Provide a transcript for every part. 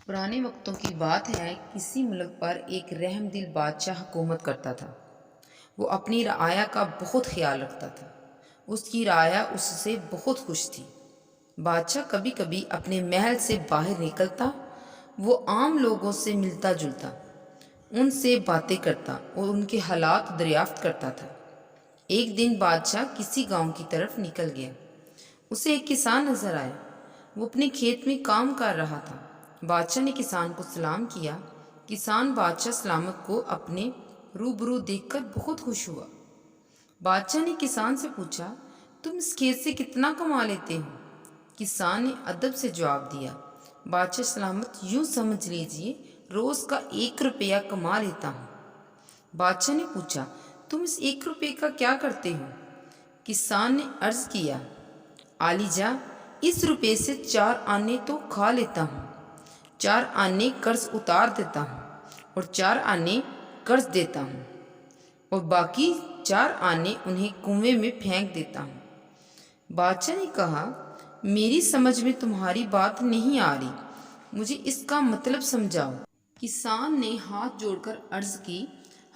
پرانے وقتوں کی بات ہے، کسی ملک پر ایک رحم دل بادشاہ حکومت کرتا تھا۔ وہ اپنی رعایا کا بہت خیال رکھتا تھا۔ اس کی رعایا اس سے بہت خوش تھی۔ بادشاہ کبھی کبھی اپنے محل سے باہر نکلتا، وہ عام لوگوں سے ملتا جلتا، ان سے باتیں کرتا اور ان کے حالات دریافت کرتا تھا۔ ایک دن بادشاہ کسی گاؤں کی طرف نکل گیا۔ اسے ایک کسان نظر آیا۔ وہ اپنے کھیت میں کام کر رہا تھا۔ بادشاہ نے کسان کو سلام کیا۔ کسان بادشاہ سلامت کو اپنے روبرو دیکھ کر بہت خوش ہوا۔ بادشاہ نے کسان سے پوچھا، تم اس کھیت سے کتنا کما لیتے ہو؟ کسان نے ادب سے جواب دیا، بادشاہ سلامت، یوں سمجھ لیجئے روز کا 1 روپیہ کما لیتا ہوں۔ بادشاہ نے پوچھا، تم اس 1 روپے کا کیا کرتے ہو؟ کسان نے عرض کیا، عالی جاں، اس روپے سے 4 آنے تو کھا لیتا ہوں، 4 آنے قرض اتار دیتا ہوں اور 4 آنے قرض دیتا ہوں اور باقی 4 آنے انہیں کنویں میں پھینک دیتا ہوں۔ بادشاہ نے کہا، میری سمجھ میں تمہاری بات نہیں آ رہی، مجھے اس کا مطلب سمجھاؤ۔ کسان نے ہاتھ جوڑ کر عرض کی،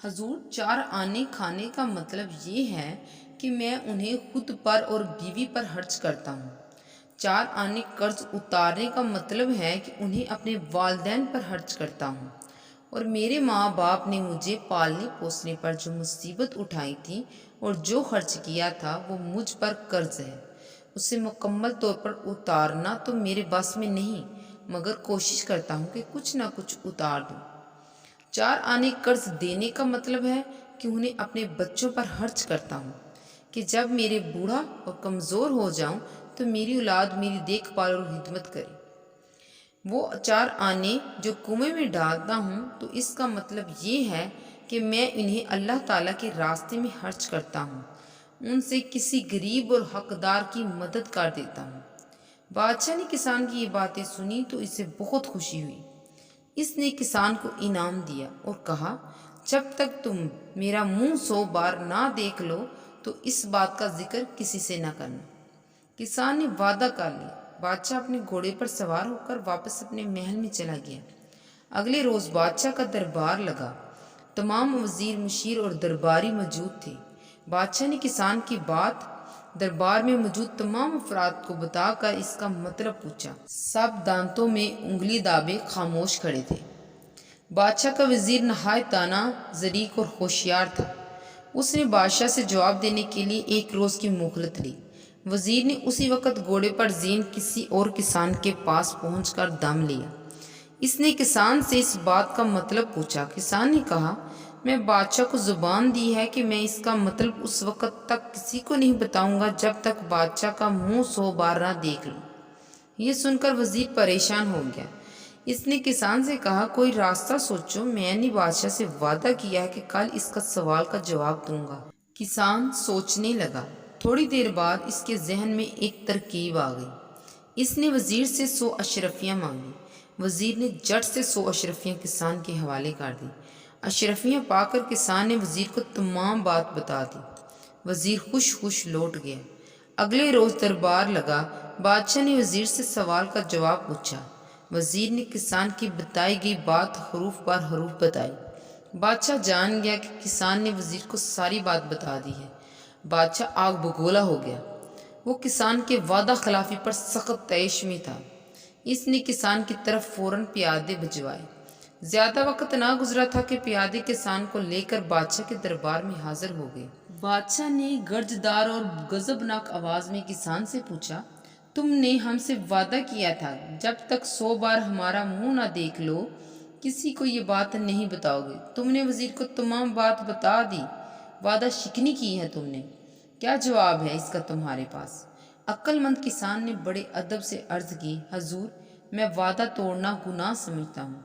حضور، 4 آنے کھانے کا مطلب یہ ہے کہ میں انہیں خود پر اور بیوی پر خرچ کرتا ہوں۔ 4 آنے قرض اتارنے کا مطلب ہے کہ انہیں اپنے والدین پر خرچ کرتا ہوں، اور میرے ماں باپ نے مجھے پالنے پوسنے پر جو مصیبت اٹھائی تھی اور جو خرچ کیا تھا وہ مجھ پر قرض ہے۔ اسے مکمل طور پر اتارنا تو میرے بس میں نہیں، مگر کوشش کرتا ہوں کہ کچھ نہ کچھ اتار دوں۔ 4 آنے قرض دینے کا مطلب ہے کہ انہیں اپنے بچوں پر خرچ کرتا ہوں کہ جب میرے بوڑھا اور کمزور ہو جاؤں تو میری اولاد میری دیکھ بھال اور خدمت کرے۔ وہ 4 آنے جو کنویں میں ڈالتا ہوں تو اس کا مطلب یہ ہے کہ میں انہیں اللہ تعالیٰ کے راستے میں خرچ کرتا ہوں، ان سے کسی غریب اور حقدار کی مدد کر دیتا ہوں۔ بادشاہ نے کسان کی یہ باتیں سنی تو اسے بہت خوشی ہوئی۔ اس نے کسان کو انعام دیا اور کہا، جب تک تم میرا منہ 100 بار نہ دیکھ لو تو اس بات کا ذکر کسی سے نہ کرنا۔ کسان نے وعدہ کر لیا۔ بادشاہ اپنے گھوڑے پر سوار ہو کر واپس اپنے محل میں چلا گیا۔ اگلے روز بادشاہ کا دربار لگا۔ تمام وزیر، مشیر اور درباری موجود تھے۔ بادشاہ نے کسان کی بات دربار میں موجود تمام افراد کو بتا کر اس کا مطلب پوچھا۔ سب دانتوں میں انگلی دابے خاموش کھڑے تھے۔ بادشاہ کا وزیر نہایت دانا، ظریف اور ہوشیار تھا۔ اس نے بادشاہ سے جواب دینے کے لیے 1 روز کی مہلت لی۔ وزیر نے اسی وقت گھوڑے پر زین کسی اور کسان کے پاس پہنچ کر دم لیا۔ اس نے کسان سے اس بات کا مطلب پوچھا۔ کسان نے کہا، میں بادشاہ کو زبان دی ہے کہ میں اس کا مطلب اس وقت تک کسی کو نہیں بتاؤں گا جب تک بادشاہ کا منہ 100 بار نہ دیکھ لوں۔ یہ سن کر وزیر پریشان ہو گیا۔ اس نے کسان سے کہا، کوئی راستہ سوچو، میں نے بادشاہ سے وعدہ کیا ہے کہ کل اس کا سوال کا جواب دوں گا۔ کسان سوچنے لگا۔ تھوڑی دیر بعد اس کے ذہن میں ایک ترکیب آ گئی۔ اس نے وزیر سے 100 اشرفیاں مانگی۔ وزیر نے جٹ سے 100 اشرفیاں کسان کے حوالے کر دی۔ اشرفیاں پا کر کسان نے وزیر کو تمام بات بتا دی۔ وزیر خوش لوٹ گیا۔ اگلے روز دربار لگا۔ بادشاہ نے وزیر سے سوال کا جواب پوچھا۔ وزیر نے کسان کی بتائی گئی بات حروف پر حروف بتائی۔ بادشاہ جان گیا کہ کسان نے وزیر کو ساری بات بتا دی ہے۔ بادشاہ آگ بگولا ہو گیا۔ وہ کسان کے وعدہ خلافی پر سخت طیش میں تھا۔ اس نے کسان کی طرف فوراً پیادے بھجوائے۔ زیادہ وقت نہ گزرا تھا کہ پیادے کسان کو لے کر بادشاہ کے دربار میں حاضر ہو گئے۔ بادشاہ نے گرجدار اور غضبناک آواز میں کسان سے پوچھا، تم نے ہم سے وعدہ کیا تھا جب تک 100 بار ہمارا منہ نہ دیکھ لو کسی کو یہ بات نہیں بتاؤ گے۔ تم نے وزیر کو تمام بات بتا دی، وعدہ شکنی کی ہے تم نے۔ کیا جواب ہے اس کا تمہارے پاس؟ عقل مند کسان نے بڑے ادب سے عرض کی، حضور، میں وعدہ توڑنا گناہ سمجھتا ہوں۔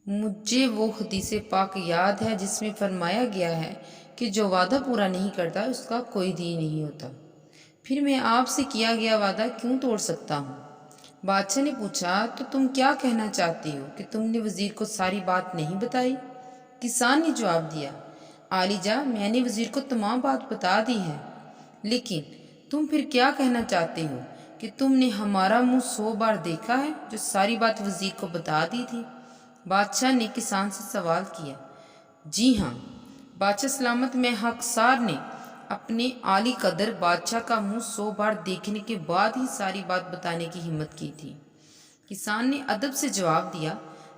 مجھے وہ حدیث پاک یاد ہے جس میں فرمایا گیا ہے کہ جو وعدہ پورا نہیں کرتا اس کا کوئی دین نہیں ہوتا۔ پھر میں آپ سے کیا گیا وعدہ کیوں توڑ سکتا ہوں؟ بادشاہ نے پوچھا، تو تم کیا کہنا چاہتی ہو کہ تم نے وزیر کو ساری بات نہیں بتائی؟ کسان نے جواب دیا، عالی جاں، میں نے وزیر کو تمام بات بتا دی ہے، لیکن تم پھر کیا کہنا چاہتے ہو کہ تم نے ہمارا منہ 100 بار دیکھا ہے؟ جو ساری بات وزیر کو بتا دی تھی۔ بادشاہ نے کسان سے سوال کیا۔ جی ہاں بادشاہ سلامت، میں خاکسار نے اپنے عالی قدر بادشاہ کا منہ 100 بار دیکھنے کے بعد ہی ساری بات بتانے کی ہمت کی تھی۔ کسان نے ادب سے جواب دیا،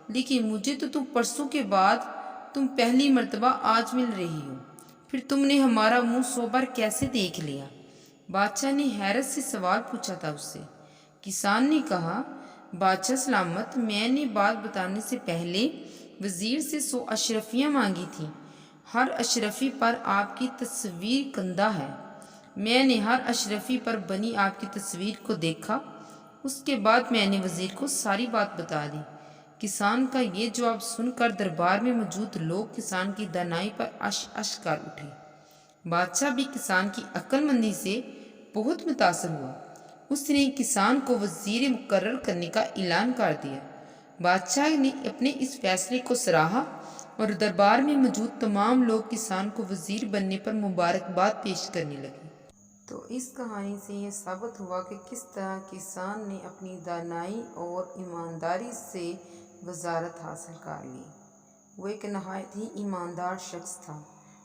لیکن مجھے تو تم پرسوں کے بعد تم پہلی مرتبہ آج مل رہی ہو، پھر تم نے ہمارا منہ 100 بار کیسے دیکھ لیا؟ بادشاہ نے حیرت سے سوال پوچھا تھا اس سے۔ کسان نے کہا، بادشاہ سلامت، میں نے بات بتانے سے پہلے وزیر سے 100 اشرفیاں مانگی تھیں۔ ہر اشرفی پر آپ کی تصویر کندہ ہے۔ میں نے ہر اشرفی پر بنی آپ کی تصویر کو دیکھا، اس کے بعد میں نے وزیر کو ساری بات بتا دی۔ کسان کا یہ جواب سن کر دربار میں موجود لوگ کسان کی دانائی پر اش کر اٹھے۔ بادشاہ بھی کسان کی عقل مندی سے بہت متاثر ہوا۔ اس نے کسان کو وزیر مقرر کرنے کا اعلان کر دیا۔ بادشاہ نے اپنے اس فیصلے کو سراہا اور دربار میں موجود تمام لوگ کسان کو وزیر بننے پر مبارکباد پیش کرنے لگے۔ تو اس کہانی سے یہ ثابت ہوا کہ کس طرح کسان نے اپنی دانائی اور ایمانداری سے وزارت حاصل کر لی۔ وہ ایک نہایت ہی ایماندار شخص تھا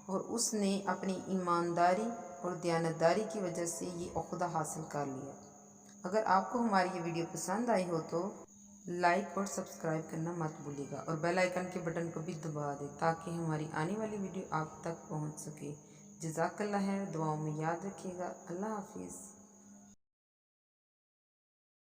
اور اس نے اپنی ایمانداری اور دیانتداری کی وجہ سے یہ عہدہ حاصل کر لیا۔ اگر آپ کو ہماری یہ ویڈیو پسند آئی ہو تو لائک اور سبسکرائب کرنا مت بھولیے گا اور بیل آئیکن کے بٹن کو بھی دبا دیں تاکہ ہماری آنے والی ویڈیو آپ تک پہنچ سکے۔ جزاک اللہ خیر، دعاؤں میں یاد رکھیے گا۔ اللہ حافظ۔